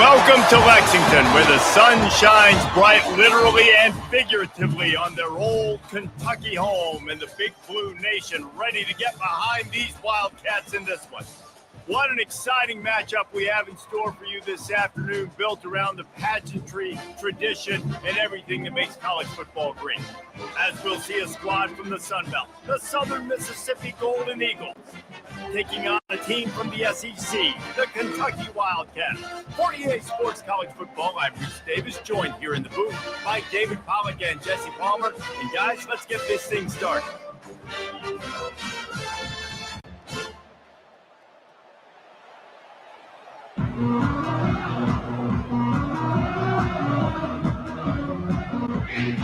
Welcome to Lexington, where the sun shines bright literally and figuratively on their old Kentucky home, and the Big Blue Nation ready to get behind these Wildcats in this one. What an exciting matchup we have in store for you this afternoon, built around the pageantry, tradition, and everything that makes college football great. As we'll see a squad from the Sun Belt, the Southern Mississippi Golden Eagles, taking on a team from the SEC, the Kentucky Wildcats. 48 Sports College Football, I'm Bruce Davis, joined here in the booth by David Pollack and Jesse Palmer. And guys, let's get this thing started.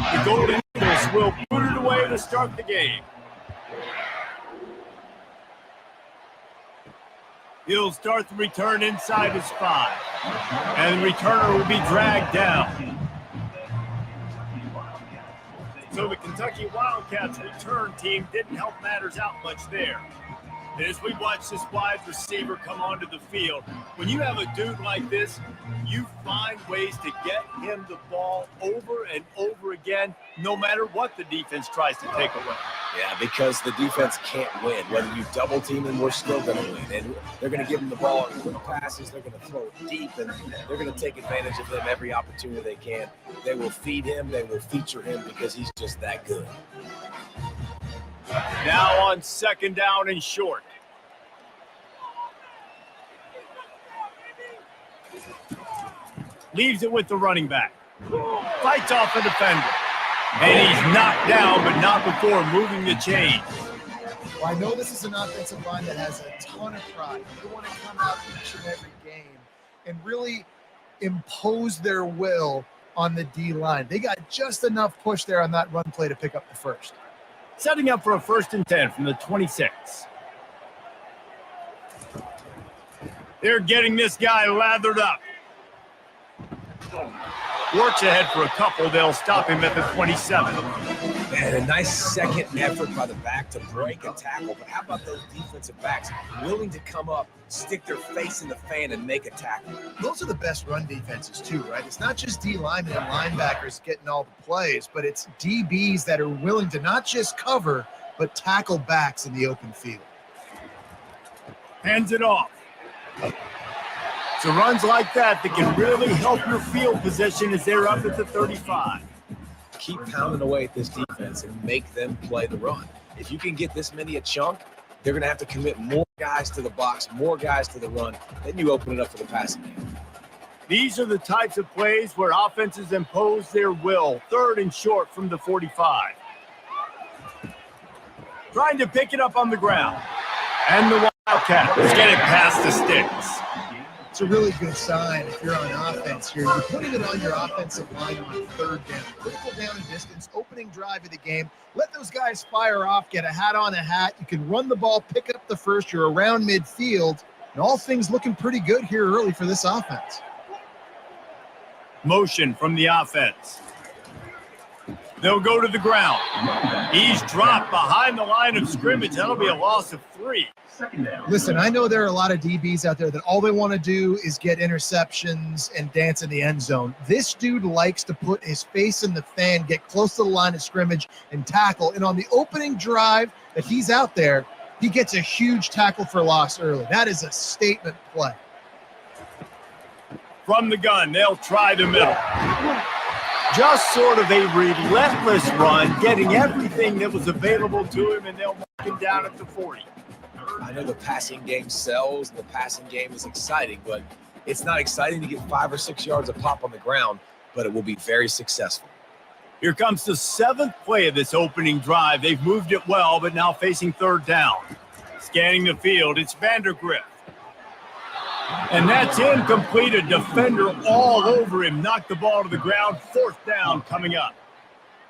The Golden Eagles will put it away to start the game. He'll start the return inside his 5, and the returner will be dragged down. So the Kentucky Wildcats return team didn't help matters out much there. And as we watch this wide receiver come onto the field, when you have a dude like this, you find ways to get him the ball over and over again, no matter what the defense tries to take away. Yeah, because the defense can't win. Whether you double team them, we're still going to win. And they're going to give them the ball in quick passes. They're going to throw it deep, and they're going to take advantage of them every opportunity they can. They will feed him. They will feature him because he's just that good. Now on second down and short. Leaves it with the running back. Fights off a defender. And he's knocked down, but not before moving the chains. Well, I know this is an offensive line that has a ton of pride. They want to come out each and every game and really impose their will on the D-line. They got just enough push there on that run play to pick up the first. Setting up for a 1st and 10 from the 26. They're getting this guy lathered up. Works ahead for a couple. They'll stop him at the 27. Man, a nice second effort by the back to break a tackle. But how about those defensive backs willing to come up, stick their face in the fan, and make a tackle? Those are the best run defenses too, right? It's not just D linemen and linebackers getting all the plays, but it's DBs that are willing to not just cover, but tackle backs in the open field. Hands it off. So runs like that can really help your field position as they're up at the 35. Keep pounding away at this defense and make them play the run. If you can get this many a chunk, they're going to have to commit more guys to the box, more guys to the run. Then you open it up for the passing game. These are the types of plays where offenses impose their will. 3rd and short from the 45. Trying to pick it up on the ground. And the Wildcats get it past the sticks. It's a really good sign if you're on offense here. You're putting it on your offensive line on 3rd down. Critical down and distance, opening drive of the game. Let those guys fire off, get a hat on a hat. You can run the ball, pick up the first. You're around midfield. And all things looking pretty good here early for this offense. Motion from the offense. They'll go to the ground. He's dropped behind the line of scrimmage. That'll be a loss of 3. Listen, I know there are a lot of DBs out there that all they want to do is get interceptions and dance in the end zone. This dude likes to put his face in the fan, get close to the line of scrimmage, and tackle. And on the opening drive that he's out there, he gets a huge tackle for loss early. That is a statement play. From the gun, they'll try the middle. Just sort of a relentless run, getting everything that was available to him, and they'll mark him down at the 40. I know the passing game sells, and the passing game is exciting, but it's not exciting to get 5 or 6 yards of pop on the ground, but it will be very successful. Here comes the 7th play of this opening drive. They've moved it well, but now facing 3rd down. Scanning the field, it's Vandergrift. And that's incomplete. A defender all over him. Knocked the ball to the ground. 4th down coming up.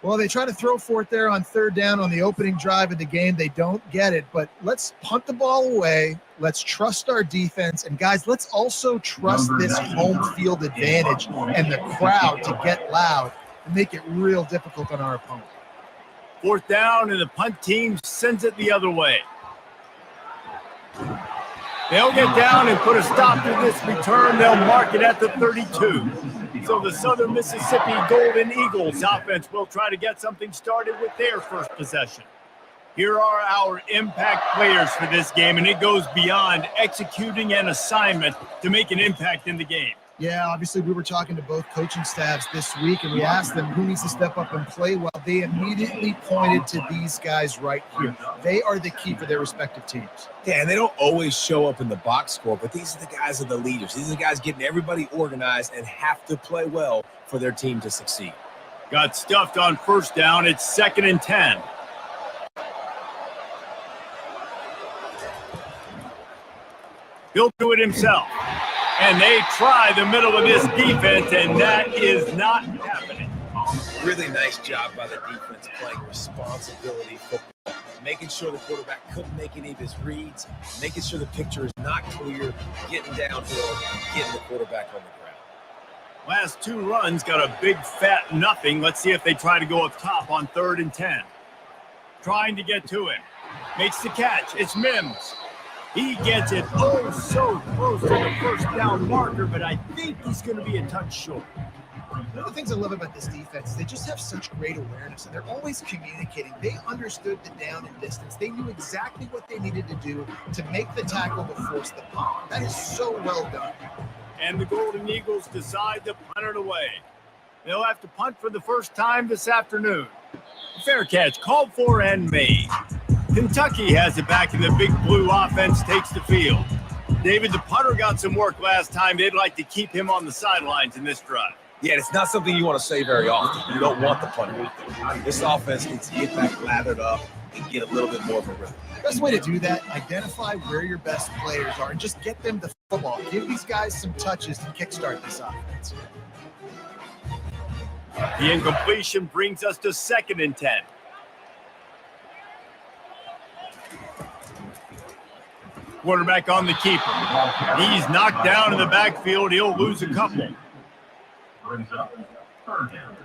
Well, they try to throw for it there on 3rd down on the opening drive of the game. They don't get it, but let's punt the ball away. Let's trust our defense. And, guys, let's also trust this home field advantage and the crowd to get loud and make it real difficult on our opponent. 4th down, and the punt team sends it the other way. They'll get down and put a stop to this return. They'll mark it at the 32. So the Southern Mississippi Golden Eagles offense will try to get something started with their first possession. Here are our impact players for this game, and it goes beyond executing an assignment to make an impact in the game. Yeah, obviously we were talking to both coaching staffs this week, and we asked them who needs to step up and play well. They immediately pointed to these guys right here. They are the key for their respective teams. Yeah, and they don't always show up in the box score, but these are the guys that are the leaders. These are the guys getting everybody organized and have to play well for their team to succeed. Got stuffed on first down. It's 2nd and 10. He'll do it himself. And they try the middle of this defense, and that is not happening. Really nice job by the defense playing responsibility football, making sure the quarterback couldn't make any of his reads, making sure the picture is not clear, getting downhill, getting the quarterback on the ground. Last 2 runs got a big fat nothing. Let's see if they try to go up top on 3rd and 10. Trying to get to him. Makes the catch. It's Mims. He gets it so close to the first down marker, but I think he's going to be a touch short. One of the things I love about this defense is they just have such great awareness, and they're always communicating. They understood the down and distance. They knew exactly what they needed to do to make the tackle to force the punt. That is so well done. And the Golden Eagles decide to punt it away. They'll have to punt for the first time this afternoon. Fair catch called for and made. Kentucky has it back, and the Big Blue offense takes the field. David, the punter got some work last time. They'd like to keep him on the sidelines in this drive. Yeah, it's not something you want to say very often. You don't want the punter out there. This offense needs to get back lathered up and get a little bit more of a rhythm. Best way to do that, identify where your best players are and just get them the football. Give these guys some touches to kickstart this offense. The incompletion brings us to 2nd and 10. Quarterback on the keeper. He's knocked down in the backfield. He'll lose a couple. Brings up 3rd down.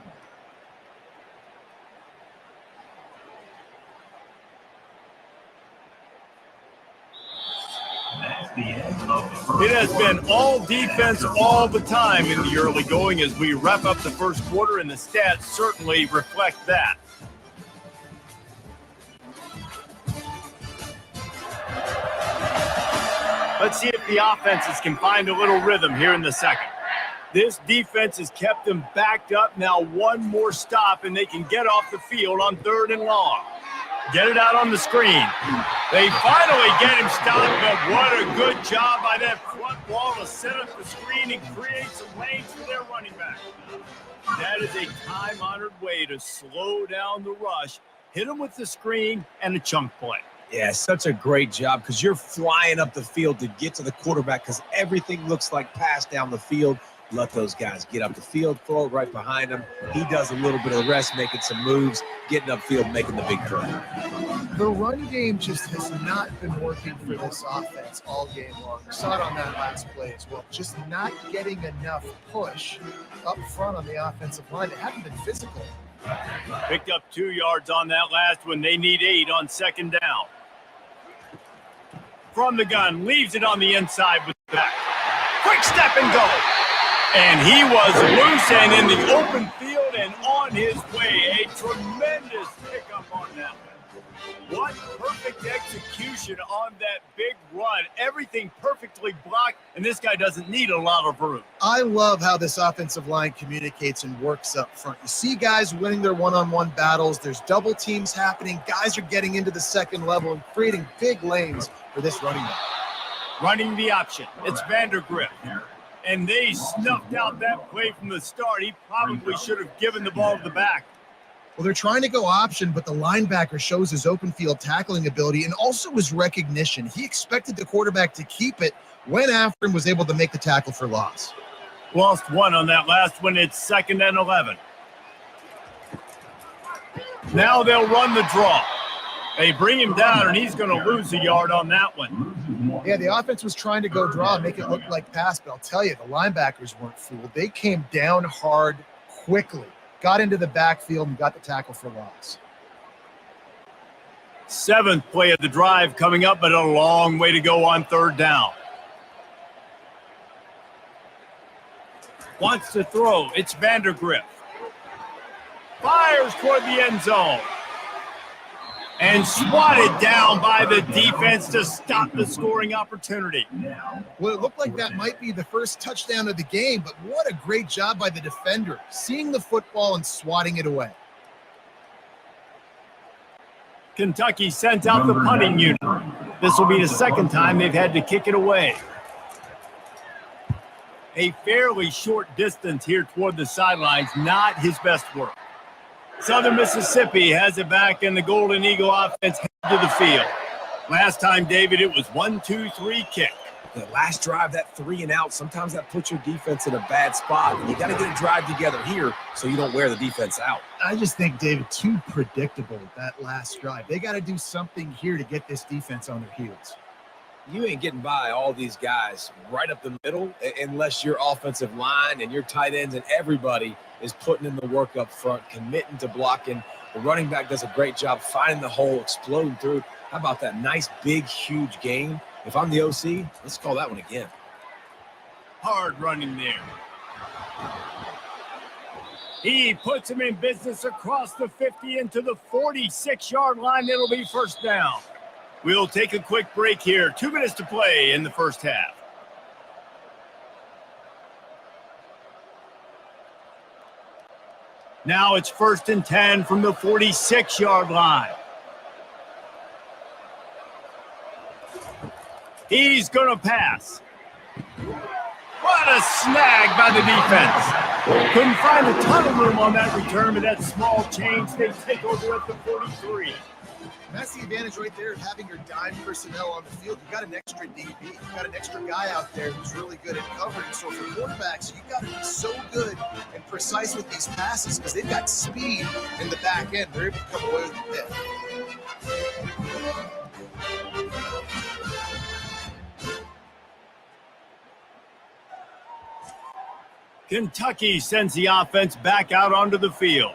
It has been all defense all the time in the early going as we wrap up the first quarter, and the stats certainly reflect that. Let's see if the offenses can find a little rhythm here in the second. This defense has kept them backed up. Now one more stop, and they can get off the field on 3rd and long. Get it out on the screen. They finally get him stopped, but what a good job by that front wall to set up the screen and create some lanes for their running back. That is a time-honored way to slow down the rush, hit them with the screen, and a chunk play. Yeah, such a great job because you're flying up the field to get to the quarterback because everything looks like pass down the field. Let those guys get up the field, throw it right behind him. He does a little bit of the rest, making some moves, getting upfield, making the big play. The run game just has not been working for this offense all game long. We saw it on that last play as well. Just not getting enough push up front on the offensive line. They haven't been physical. Picked up 2 yards on that last one. They need 8 on 2nd down. From the gun, leaves it on the inside with the back. Quick step and go. And he was loose and in the open field and on his way. A tremendous pickup on that one. What perfect execution on that big run. Everything perfectly blocked, and this guy doesn't need a lot of room. I love how this offensive line communicates and works up front. You see guys winning their one-on-one battles. There's double teams happening. Guys are getting into the second level and creating big lanes for this running back. Running the option. It's Vandergrift. And they snuffed out that play from the start. He probably should have given the ball to the back. Well, they're trying to go option, but the linebacker shows his open field tackling ability and also his recognition. He expected the quarterback to keep it, went after him, was able to make the tackle for loss. Lost 1 on that last one. It's 2nd and 11. Now they'll run the draw. They bring him down, and he's going to lose a yard on that one. Yeah, the offense was trying to go draw and make it look like pass, but I'll tell you, the linebackers weren't fooled. They came down hard quickly, got into the backfield, and got the tackle for loss. Seventh play of the drive coming up, but a long way to go on third down. Wants to throw. It's Vandergrift. Fires toward the end zone. And swatted down by the defense to stop the scoring opportunity. Well, it looked like that might be the first touchdown of the game, but what a great job by the defender, seeing the football and swatting it away. Kentucky sent out the punting unit. This will be the second time they've had to kick it away. A fairly short distance here toward the sidelines, not his best work. Southern Mississippi has it back, and the Golden Eagle offense headed to the field. Last time, David, it was 1-2-3 kick. The last drive, that 3 and out, sometimes that puts your defense in a bad spot. And you got to get a drive together here so you don't wear the defense out. I just think, David, too predictable with that last drive. They got to do something here to get this defense on their heels. You ain't getting by all these guys right up the middle unless your offensive line and your tight ends and everybody is putting in the work up front, committing to blocking. The running back does a great job finding the hole, exploding through. How about that nice, big, huge gain? If I'm the OC, let's call that one again. Hard running there. He puts him in business across the 50 into the 46-yard line. It'll be first down. We'll take a quick break here. 2 minutes to play in the first half. Now it's 1st and 10 from the 46-yard line. He's going to pass. What a snag by the defense. Couldn't find a ton of room on that return, but that small change, they take over at the 43. That's the advantage right there of having your dime personnel on the field. You've got an extra DB. You've got an extra guy out there who's really good at covering. So for quarterbacks, you've got to be so good and precise with these passes because they've got speed in the back end. They're able to come away with the pick. Kentucky sends the offense back out onto the field.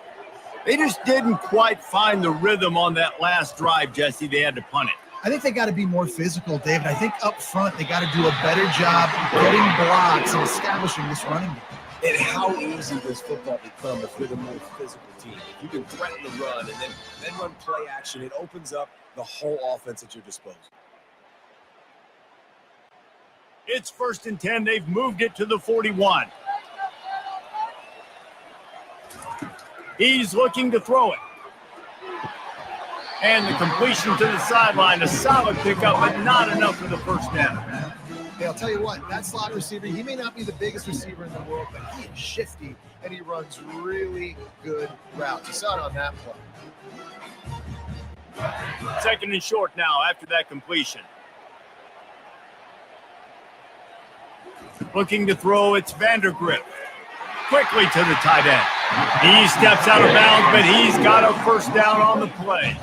They just didn't quite find the rhythm on that last drive, Jesse. They had to punt it. I think they got to be more physical, David. I think up front they got to do a better job getting blocks and establishing this running game. And how easy does football become if you're the more physical team? If you can threaten the run and then run play action, it opens up the whole offense at your disposal. It's 1st and 10. They've moved it to the 41. He's looking to throw it. And the completion to the sideline, a solid pickup, but not enough for the first down. Hey, I'll tell you what, that slot receiver, he may not be the biggest receiver in the world, but he is shifty, and he runs really good routes. You saw it on that play. 2nd and short now after that completion. Looking to throw, it's Vandergrift. Quickly to the tight end. He steps out of bounds, but he's got a first down on the play.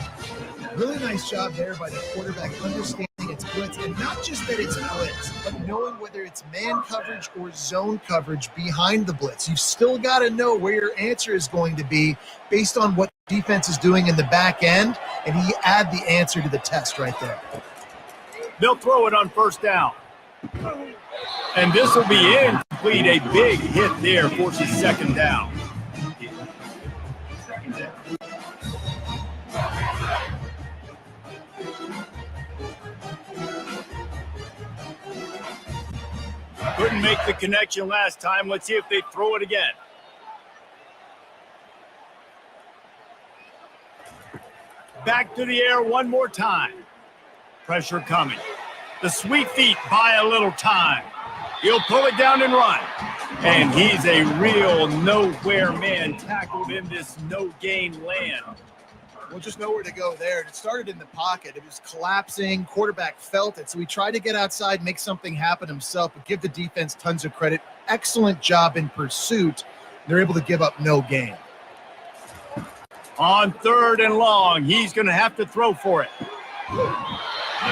Really nice job there by the quarterback understanding it's blitz, and not just that it's blitz, but knowing whether it's man coverage or zone coverage behind the blitz. You've still got to know where your answer is going to be based on what defense is doing in the back end, and he add the answer to the test right there. They'll throw it on first down. And this will be incomplete. A big hit there forces 2nd down. Couldn't make the connection last time. Let's see if they throw it again. Back to the air one more time. Pressure coming. The sweet feet buy a little time. He'll pull it down and run. And he's a real nowhere man, tackled in this no-gain land. Well, just nowhere to go there. It started in the pocket. It was collapsing. Quarterback felt it. So he tried to get outside, make something happen himself, but give the defense tons of credit. Excellent job in pursuit. They're able to give up no gain. On 3rd and long, he's going to have to throw for it.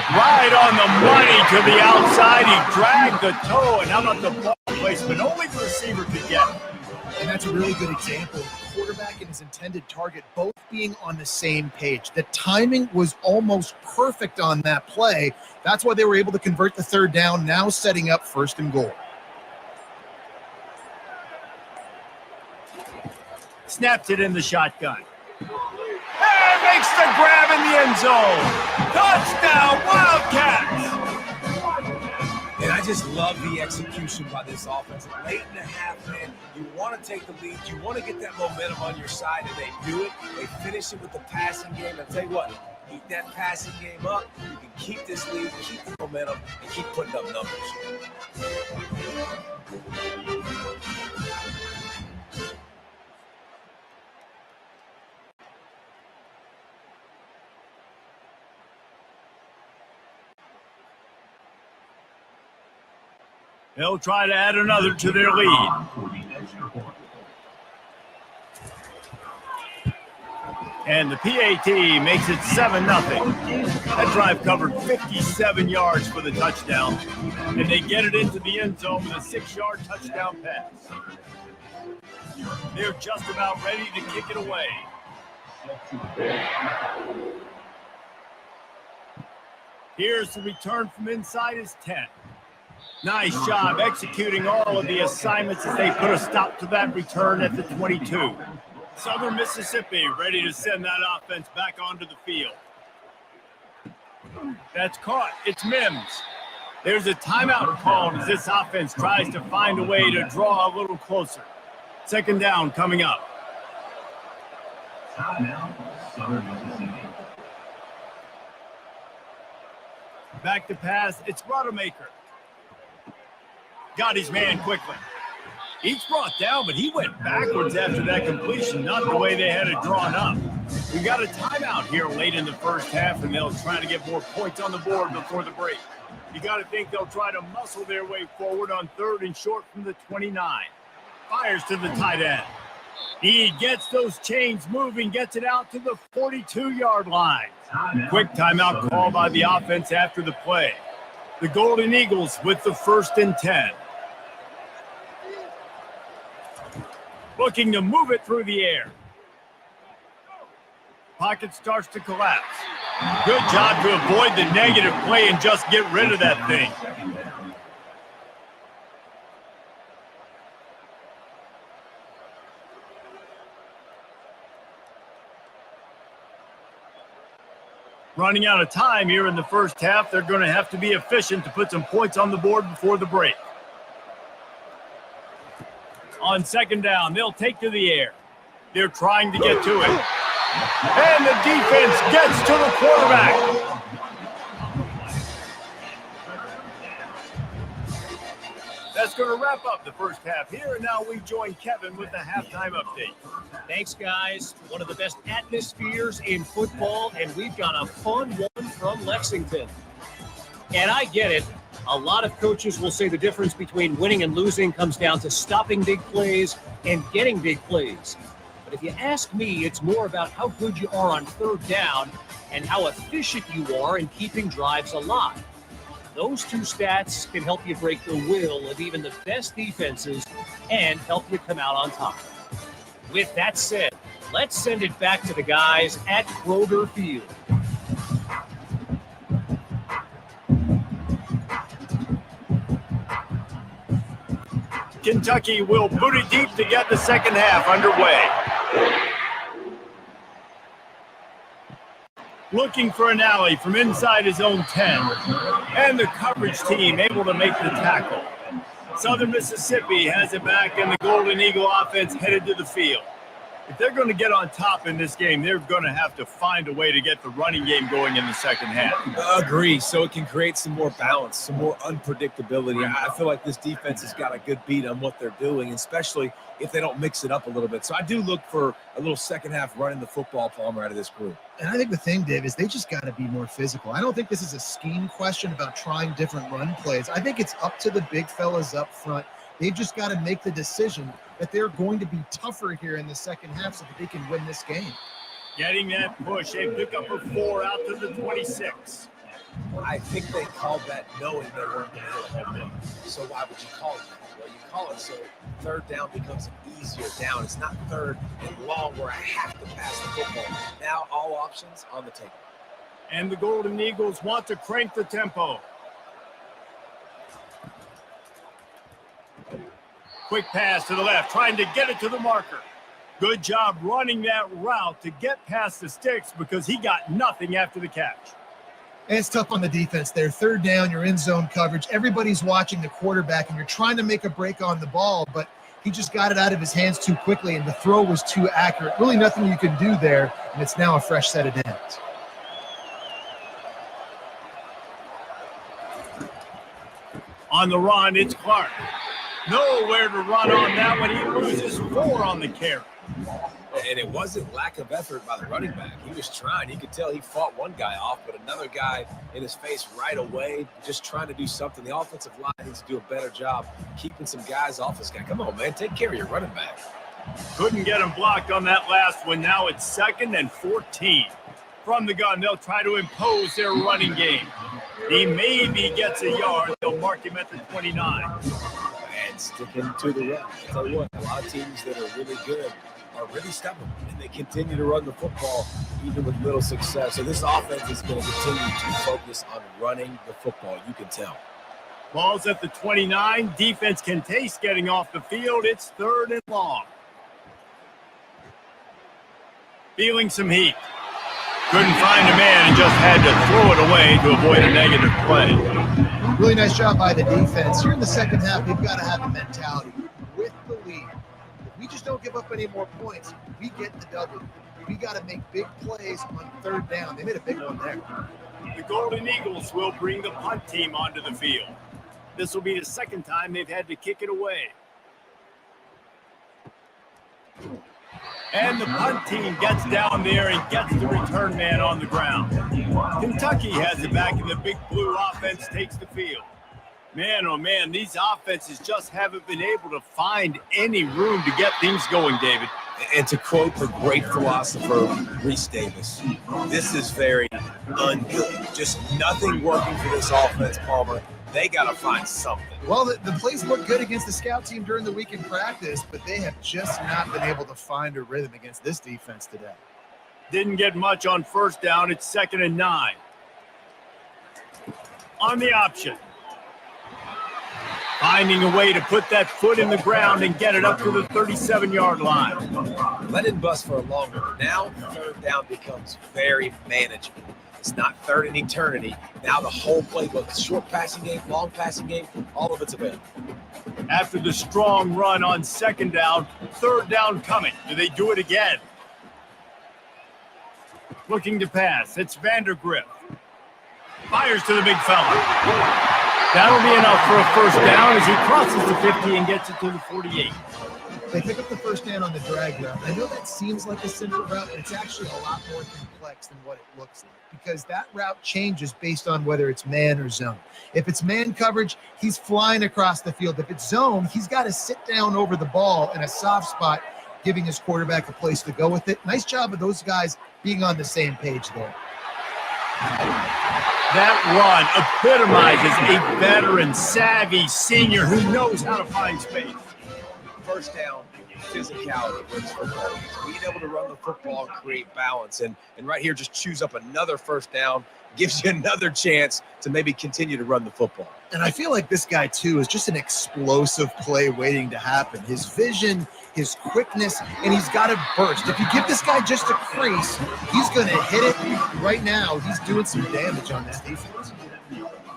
Right on the money to the outside. He dragged the toe, and how about the ball placement? Only the receiver could get it. And that's a really good example of quarterback and his intended target both being on the same page. The timing was almost perfect on that play. That's why they were able to convert the third down, now setting up 1st and goal. Snaps it in the shotgun. And makes the grab in the end zone. Touchdown, Wildcats! And I just love the execution by this offense. Late in the half, man, you want to take the lead. You want to get that momentum on your side, and they do it. They finish it with the passing game. And tell you what, keep that passing game up. You can keep this lead, keep the momentum, and keep putting up numbers. They'll try to add another to their lead. And the PAT makes it 7-0. That drive covered 57 yards for the touchdown. And they get it into the end zone with a 6-yard touchdown pass. They're just about ready to kick it away. Here's the return from inside his 10. Nice job executing all of the assignments as they put a stop to that return at the 22. Southern Mississippi ready to send that offense back onto the field. That's caught. It's Mims. There's a timeout called as this offense tries to find a way to draw a little closer. 2nd down coming up. Southern Mississippi. Back to pass. It's Rodemaker. Got his man quickly. He's brought down, but he went backwards after that completion, not the way they had it drawn up. We got a timeout here late in the first half, and they'll try to get more points on the board before the break. You got to think they'll try to muscle their way forward on 3rd and short from the 29. Fires to the tight end. He gets those chains moving, gets it out to the 42-yard line. Quick timeout call by the offense after the play. The Golden Eagles with the 1st and 10. Looking to move it through the air. Pocket starts to collapse. Good job to avoid the negative play and just get rid of that thing. Running out of time here in the first half. They're going to have to be efficient to put some points on the board before the break. On 2nd down, they'll take to the air. They're trying to get to it. And the defense gets to the quarterback. That's going to wrap up the first half here, and now we join Kevin with the halftime update. Thanks, guys. One of the best atmospheres in football, and we've got a fun one from Lexington. And I get it. A lot of coaches will say the difference between winning and losing comes down to stopping big plays and getting big plays. But if you ask me, it's more about how good you are on 3rd down and how efficient you are in keeping drives alive. Those two stats can help you break the will of even the best defenses and help you come out on top. With that said, let's send it back to the guys at Kroger Field. Kentucky will boot it deep to get the second half underway. Looking for an alley from inside his own 10. And the coverage team able to make the tackle. Southern Mississippi has it back, and the Golden Eagle offense headed to the field. If they're going to get on top in this game, they're going to have to find a way to get the running game going in the second half. Agree. So it can create some more balance, some more unpredictability. I feel like this defense has got a good beat on what they're doing, especially if they don't mix it up a little bit. So I do look for a little second half running the football, Palmer, out of this group. And I think the thing, Dave, is they just got to be more physical. I don't think this is a scheme question about trying different run plays. I think it's up to the big fellas up front. They've just got to make the decision that they're going to be tougher here in the second half so that they can win this game. Getting that push. They pick up a 4 out to the 26. I think they called that knowing they weren't going to hit a home run. So why would you call it that? Well, you call it so third down becomes an easier down. It's not third and long where I have to pass the football. Now all options on the table. And the Golden Eagles want to crank the tempo. Quick pass to the left, trying to get it to the marker. Good job running that route to get past the sticks because he got nothing after the catch. And it's tough on the defense there. Third down, you're in zone coverage. Everybody's watching the quarterback, and you're trying to make a break on the ball, but he just got it out of his hands too quickly, and the throw was too accurate. Really nothing you can do there, and it's now a fresh set of downs. On the run, it's Clark. Nowhere to run on that one. He loses 4 on the carry. And it wasn't lack of effort by the running back. He was trying. You could tell he fought one guy off, but another guy in his face right away, just trying to do something. The offensive line needs to do a better job keeping some guys off this guy. Come on, man. Take care of your running back. Couldn't get him blocked on that last one. Now it's 2nd and 14. From the gun, they'll try to impose their running game. He maybe gets a yard. They'll mark him at the 29. And sticking to the run. I'll tell you what, a lot of teams that are really good are really stubborn, and they continue to run the football even with little success. So this offense is going to continue to focus on running the football. You can tell. Ball's at the 29. Defense can taste getting off the field. It's 3rd and long. Feeling some heat. Couldn't find a man and just had to throw it away to avoid a negative play. Really nice job by the defense. Here in the second half, they've got to have a mentality. With the lead, if we just don't give up any more points, we get the W. We got to make big plays on third down. They made a big one there. The Golden Eagles will bring the punt team onto the field. This will be the second time they've had to kick it away. And the punt team gets down there and gets the return man on the ground. Kentucky has it back, and the Big Blue offense takes the field. Man, oh man, these offenses just haven't been able to find any room to get things going, David. And to quote the great philosopher Reese Davis, this is very ungood. Just nothing working for this offense, Palmer. They got to find something. Well, the plays look good against the scout team during the week in practice, but they have just not been able to find a rhythm against this defense today. Didn't get much on first down. It's 2nd and 9. On the option. Finding a way to put that foot in the ground and get it up to the 37-yard line. Let it bust for a longer. Now third down becomes very manageable. It's not third in eternity. Now the whole playbook, short passing game, long passing game, all of it's available. After the strong run on 2nd down, 3rd down coming. Do they do it again? Looking to pass. It's Vandergrift. Fires to the big fella. That'll be enough for a first down as he crosses the 50 and gets it to the 48. They pick up the first down on the drag route. I know that seems like a simple route, but it's actually a lot more complex than what it looks like because that route changes based on whether it's man or zone. If it's man coverage, he's flying across the field. If it's zone, he's got to sit down over the ball in a soft spot, giving his quarterback a place to go with it. Nice job of those guys being on the same page there. That run epitomizes a veteran, savvy senior who knows how to find space. First down, physicality wins football. Being able to run the football and create balance. And right here, just choose up another first down, gives you another chance to maybe continue to run the football. And I feel like this guy, too, is just an explosive play waiting to happen. His vision, his quickness, and he's got to burst. If you give this guy just a crease, he's going to hit it. Right now, he's doing some damage on this defense.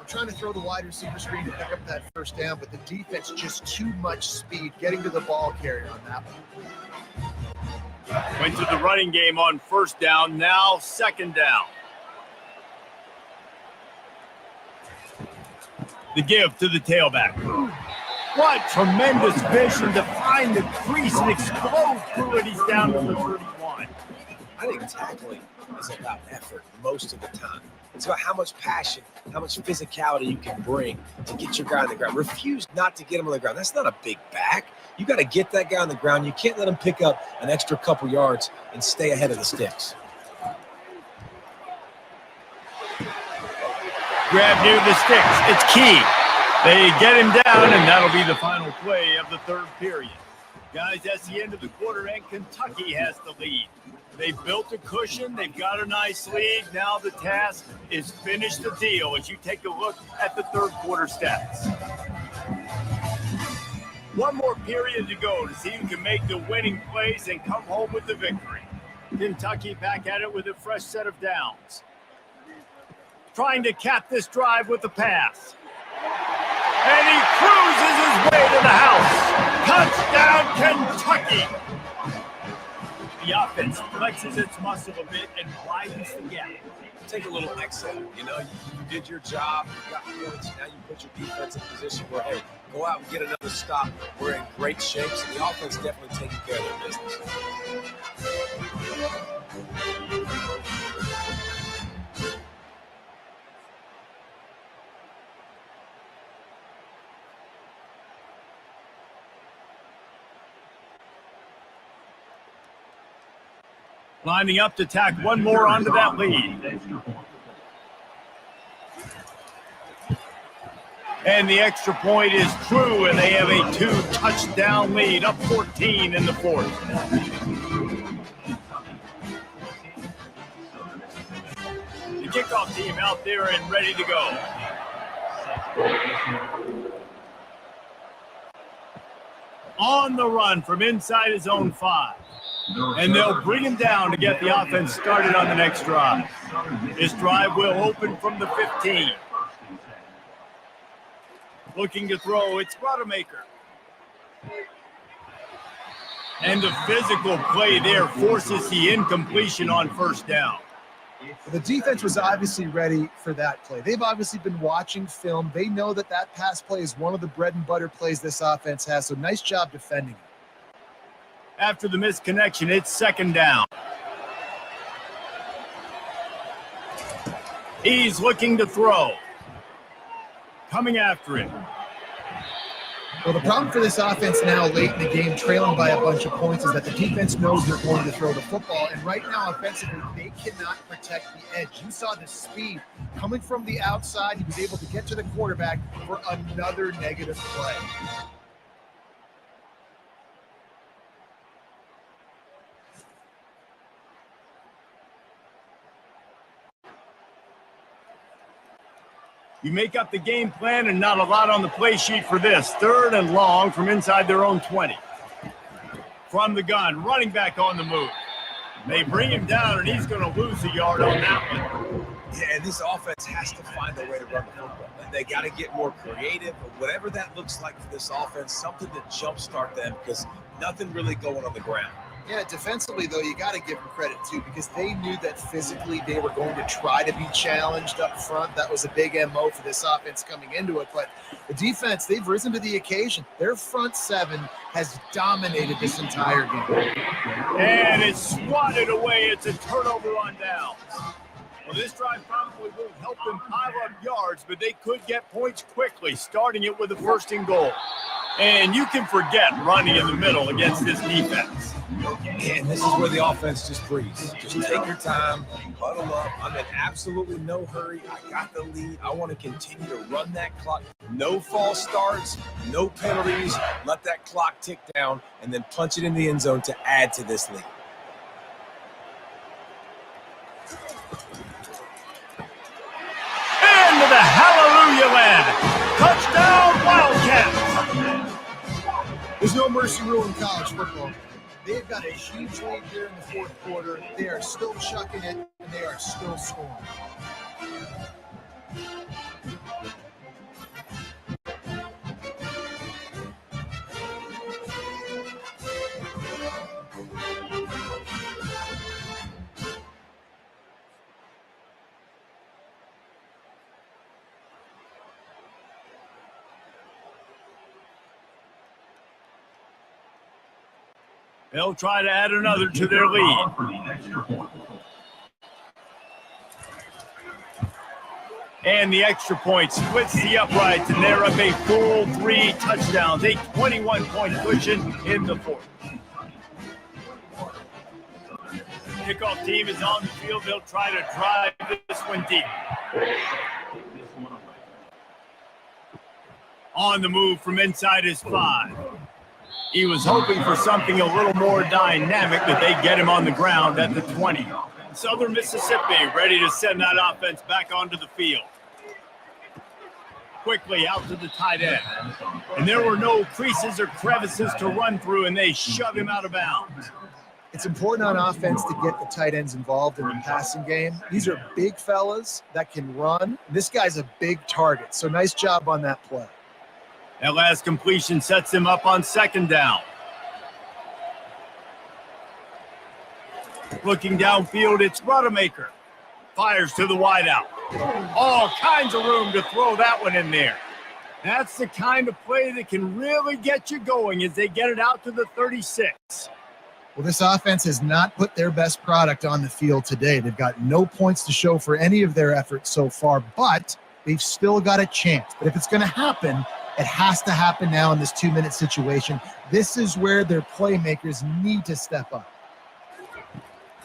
Trying to throw the wide receiver screen to pick up that first down, but the defense just too much speed getting to the ball carrier on that one. Went to the running game on first down, now 2nd down. The give to the tailback. What tremendous vision to find the crease and explode through it. He's down to the 31. I think tackling is about effort most of the time. It's about how much passion, how much physicality you can bring to get your guy on the ground. Refuse not to get him on the ground. That's not a big back. You got to get that guy on the ground. You can't let him pick up an extra couple yards and stay ahead of the sticks. Grab near the sticks. It's Key. They get him down, and that'll be the final play of the third period. Guys, that's the end of the quarter, and Kentucky has the lead. They've built a cushion. They've got a nice lead. Now the task is finish the deal as you take a look at the third quarter stats. One more period to go to see who can make the winning plays and come home with the victory. Kentucky back at it with a fresh set of downs. Trying to cap this drive with the pass. And he cruises his way to the house. Touchdown, Kentucky. The offense flexes its muscle a bit and widens the gap. Take a little exhale. You know, you did your job. You got points. Now you put your defense in a position where, hey, go out and get another stop. We're in great shape. So the offense definitely taking care of their business. Lining up to tack one more onto that lead. And the extra point is true, and they have a 2-touchdown lead, up 14 in the fourth. The kickoff team out there and ready to go. On the run from inside his own 5. And they'll bring him down to get the offense started on the next drive. This drive will open from the 15. Looking to throw, it's Rodemaker. And the physical play there forces the incompletion on first down. The defense was obviously ready for that play. They've obviously been watching film. They know that that pass play is one of the bread and butter plays this offense has, so nice job defending it. After the missed connection, it's second down. He's looking to throw. Coming after him. Well, the problem for this offense now late in the game, trailing by a bunch of points, is that the defense knows they're going to throw the football. And right now, offensively, they cannot protect the edge. You saw the speed coming from the outside. He was able to get to the quarterback for another negative play. You make up the game plan and not a lot on the play sheet for this. Third and long from inside their own 20. From the gun, running back on the move. They bring him down, and he's going to lose a yard on that one. Yeah, and this offense has to find a way to run the football. And they got to get more creative, whatever that looks like for this offense, something to jumpstart them because nothing really going on the ground. Yeah, defensively, though, you got to give them credit, too, because they knew that physically they were going to try to be challenged up front. That was a big MO for this offense coming into it. But the defense, they've risen to the occasion. Their front seven has dominated this entire game. And it's swatted away. It's a turnover on downs. Well, this drive probably will help them pile up yards, but they could get points quickly, starting it with a first and goal. And you can forget running in the middle against this defense. And this is where the offense just breathes. Just take your time, huddle up. I'm in absolutely no hurry. I got the lead. I want to continue to run that clock. No false starts, no penalties. Let that clock tick down and then punch it in the end zone to add to this lead. Into the hallelujah land. Touchdown, Wildcats. There's no mercy rule in college football. They've got a huge lead here in the fourth quarter. They are still chucking it, and they are still scoring. They'll try to add another to their lead. And the extra point splits the uprights, and they're up a full 3 touchdowns, a 21-point cushion in the fourth. Kickoff team is on the field. They'll try to drive this one deep. On the move from inside his 5. He was hoping for something a little more dynamic, but they get him on the ground at the 20. Southern Mississippi ready to send that offense back onto the field. Quickly out to the tight end. And there were no creases or crevices to run through, and they shove him out of bounds. It's important on offense to get the tight ends involved in the passing game. These are big fellas that can run. This guy's a big target, so nice job on that play. That last completion sets him up on 2nd down. Looking downfield, it's Rodemaker. Fires to the wideout. All kinds of room to throw that one in there. That's the kind of play that can really get you going as they get it out to the 36. Well, this offense has not put their best product on the field today. They've got no points to show for any of their efforts so far, but they've still got a chance. But if it's going to happen, it has to happen now in this 2-minute situation. This is where their playmakers need to step up.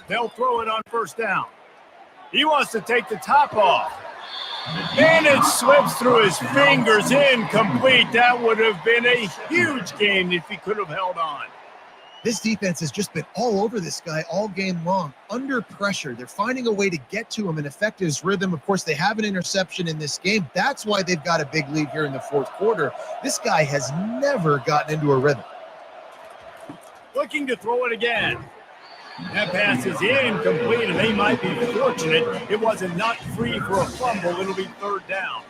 They'll throw it on 1st down. He wants to take the top off. And it slips through his fingers, incomplete. That would have been a huge gain if he could have held on. This defense has just been all over this guy all game long, under pressure. They're finding a way to get to him and affect his rhythm. Of course, they have an interception in this game. That's why they've got a big lead here in the 4th quarter. This guy has never gotten into a rhythm. Looking to throw it again. That pass is incomplete, and they might be fortunate it wasn't not free for a fumble. It'll be 3rd down.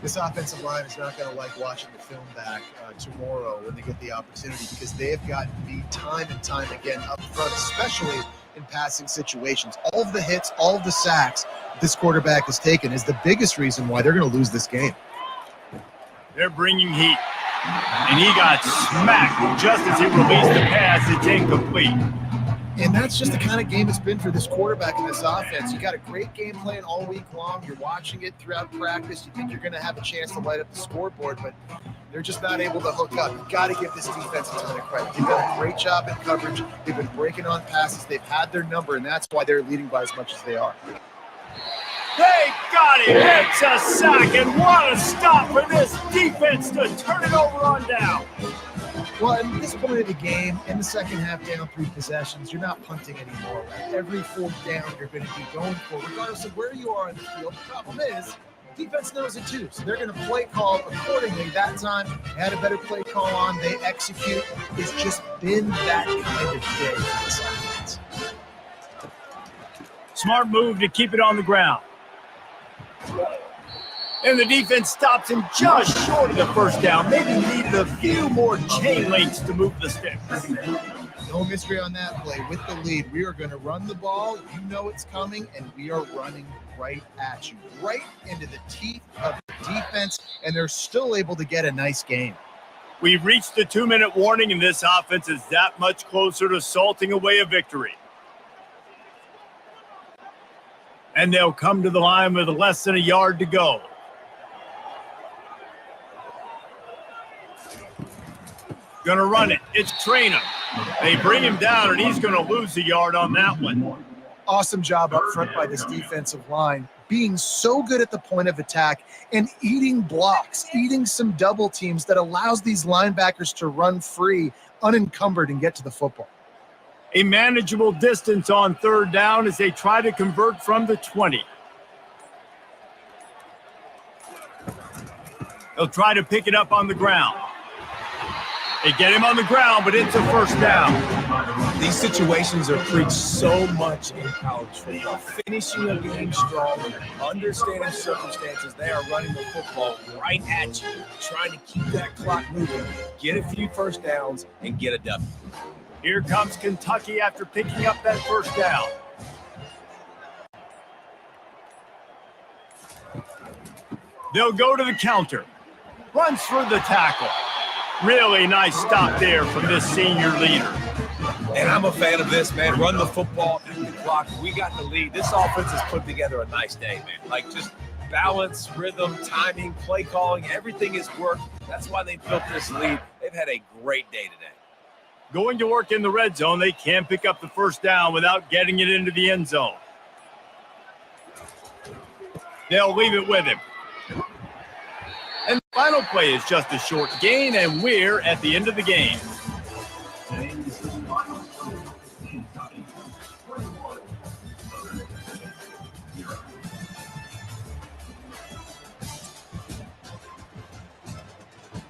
This offensive line is not going to like watching the film back tomorrow when they get the opportunity, because they have gotten beat time and time again up front, especially in passing situations. All of the hits, all of the sacks this quarterback has taken is the biggest reason why they're going to lose this game. They're bringing heat, and he got smacked just as he released the pass. It's incomplete. And that's just the kind of game it's been for this quarterback and this offense. You got a great game plan all week long. You're watching it throughout practice. You think you're going to have a chance to light up the scoreboard, but they're just not able to hook up. You got to give this defense a ton of credit. They've done a great job in coverage. They've been breaking on passes. They've had their number, and that's why they're leading by as much as they are. They got him. It's a sack, and what a stop for this defense to turn it over on down. Well, at this point of the game, in the second half, down 3 possessions, you're not punting anymore. Right? Every 4th down, you're going to be going for, regardless of where you are on the field. The problem is, defense knows it too, so they're going to play call accordingly. That time, they had a better play call on. They execute. It's just been that kind of day for this offense. Smart move to keep it on the ground. And the defense stops him just short of the 1st down. Maybe needed a few more chain links to move the sticks. No mystery on that play. With the lead, we are going to run the ball. You know it's coming, and we are running right at you, right into the teeth of the defense, and they're still able to get a nice game. We've reached the 2-minute warning, and this offense is that much closer to salting away a victory. And they'll come to the line with less than a yard to go. Going to run it. It's Traynham. They bring him down, and he's going to lose a yard on that one. Awesome job up front by this defensive line, being so good at the point of attack and eating blocks, eating some double teams that allows these linebackers to run free, unencumbered, and get to the football. A manageable distance on 3rd down as they try to convert from the 20. They'll try to pick it up on the ground. They get him on the ground, but it's a 1st down. These situations are preached so much in college football. Finishing a game strong, understanding circumstances. They are running the football right at you, trying to keep that clock moving, get a few 1st downs, and get a W. Here comes Kentucky after picking up that 1st down. They'll go to the counter. Runs through the tackle. Really nice stop there from this senior leader. And I'm a fan of this, man. Run the football, eat the clock. We got the lead. This offense has put together a nice day, man. Like, just balance, rhythm, timing, play calling, everything has worked. That's why they built this lead. They've had a great day today. Going to work in the red zone. They can't pick up the 1st down without getting it into the end zone. They'll leave it with him. And the final play is just a short gain, and we're at the end of the game.